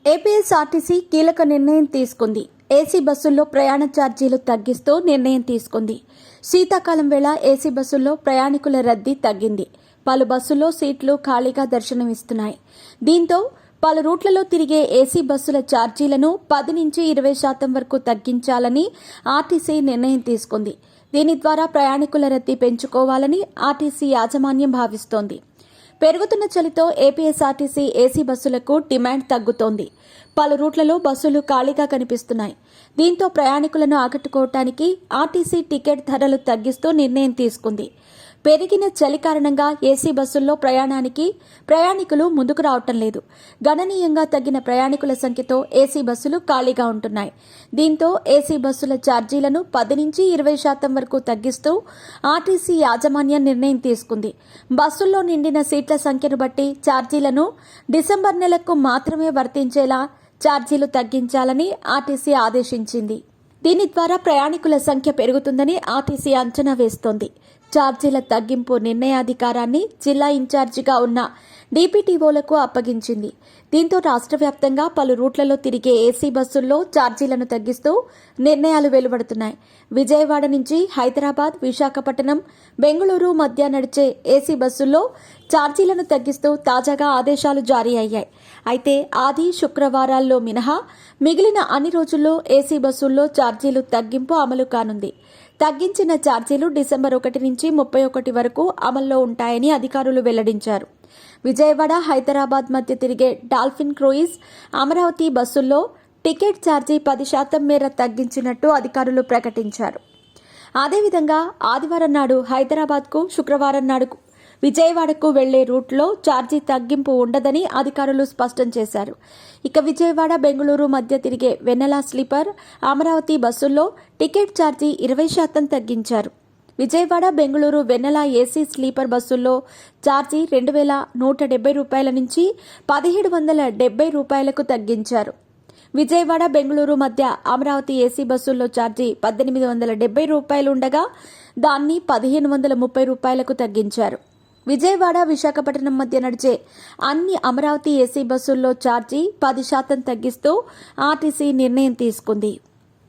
APSRTC కీలక నిర్ణయం తీసుకుంది. ఏసీ బస్సుల్లో ప్రయాణ ఛార్జీలు తగ్గిస్తూ నిర్ణయం తీసుకుంది. శీతాకాలం వేళ ఏసీ బస్సుల్లో ప్రయాణికుల రద్దీ తగ్గింది. పలు బస్సుల్లో సీట్లు ఖాళీగా దర్శనమిస్తున్నాయి. దీంతో పలు రూట్లలో తిరిగే ఏసీ బస్సుల ఛార్జీలను 10 నుంచి 20% వరకు తగ్గించాలని ఆర్టీసీ నిర్ణయం తీసుకుంది. దీని ద్వారా ప్రయాణికుల రద్దీ పెంచుకోవాలని ఆర్టీసీ యాజమాన్యం భావిస్తోంది. పెరుగుతున్న చలితో ఏపీఎస్ఆర్టీసీ ఏసీ బస్సులకు డిమాండ్ తగ్గుతోంది. పలు రూట్లలో బస్సులు ఖాళీగా కనిపిస్తున్నాయి. దీంతో ప్రయాణికులను ఆకట్టుకోవటానికి ఆర్టీసీ టికెట్ ధరలు తగ్గిస్తూ నిర్ణయం తీసుకుంది. పెరిగిన చలి కారణంగా ఏసీ బస్సుల్లో ప్రయాణికులు ముందుకు రావటం లేదు. గణనీయంగా తగ్గిన ప్రయాణికుల సంఖ్యతో ఏసీ బస్సులు ఖాళీగా ఉంటున్నాయి. దీంతో ఏసీ బస్సుల ఛార్జీలను 10 నుంచి 20% వరకు తగ్గిస్తూ ఆర్టీసీ యాజమాన్యం నిర్ణయం తీసుకుంది. బస్సుల్లో నిండిన సీట్ల సంఖ్యను బట్టి ఛార్జీలను డిసెంబర్ నెలకు మాత్రమే వర్తించేలా ఛార్జీలు తగ్గించాలని ఆర్టీసీ ఆదేశించింది. దీని ద్వారా ప్రయాణికుల సంఖ్య పెరుగుతుందని ఆర్టీసీ అంచనా వేస్తోంది. ఛార్జీల తగ్గింపు నిర్ణయాధికారాన్ని జిల్లా ఇన్ఛార్జిగా ఉన్న డీపీటీఓలకు అప్పగించింది. దీంతో రాష్ట్ర వ్యాప్తంగా పలు రూట్లలో తిరిగే ఏసీ బస్సుల్లో ఛార్జీలను తగ్గిస్తూ నిర్ణయాలు వెలువడుతున్నాయి. విజయవాడ నుంచి హైదరాబాద్, విశాఖపట్నం, బెంగళూరు మధ్య నడిచే ఏసీ బస్సుల్లో ఛార్జీలను తగ్గిస్తూ తాజాగా ఆదేశాలు జారీ అయ్యాయి. అయితే ఆది, శుక్రవారాల్లో మినహా మిగిలిన అన్ని రోజుల్లో ఏసీ బస్సుల్లో ఛార్జీలు తగ్గింపు అమలు కానుంది. తగ్గించిన ఛార్జీలు డిసెంబర్ 1 నుంచి 31 వరకు అమల్లో ఉంటాయని అధికారులు వెల్లడించారు. విజయవాడ, హైదరాబాద్ మధ్య తిరిగే డాల్ఫిన్ క్రూయిజ్, అమరావతి బస్సుల్లో టికెట్ ఛార్జీ 10% మేర తగ్గించినట్టు అధికారులు ప్రకటించారు. అదేవిధంగా ఆదివారం నాడు హైదరాబాద్కు, శుక్రవారం నాడు విజయవాడకు వెళ్లే రూట్లో ఛార్జీ తగ్గింపు ఉండదని అధికారులు స్పష్టం చేశారు. ఇక విజయవాడ, బెంగళూరు మధ్య తిరిగే వెన్నెల స్లీపర్, అమరావతి బస్సుల్లో టికెట్ ఛార్జీ 20% తగ్గించారు. విజయవాడ, బెంగళూరు వెన్నెల ఏసీ స్లీపర్ బస్సుల్లో ఛార్జీ 2,170 రూపాయల నుంచి 1,770 రూపాయలకు తగ్గించారు. విజయవాడ, బెంగళూరు మధ్య అమరావతి ఏసీ బస్సుల్లో ఛార్జీ 1,870 రూపాయలు ఉండగా దాన్ని 1,530 రూపాయలకు తగ్గించారు. విజయవాడ, విశాఖపట్నం మధ్య నడిచే అన్ని అమరావతి ఏసీ బస్సుల్లో ఛార్జీ 10% తగ్గిస్తూ ఆర్టీసీ నిర్ణయం తీసుకుంది.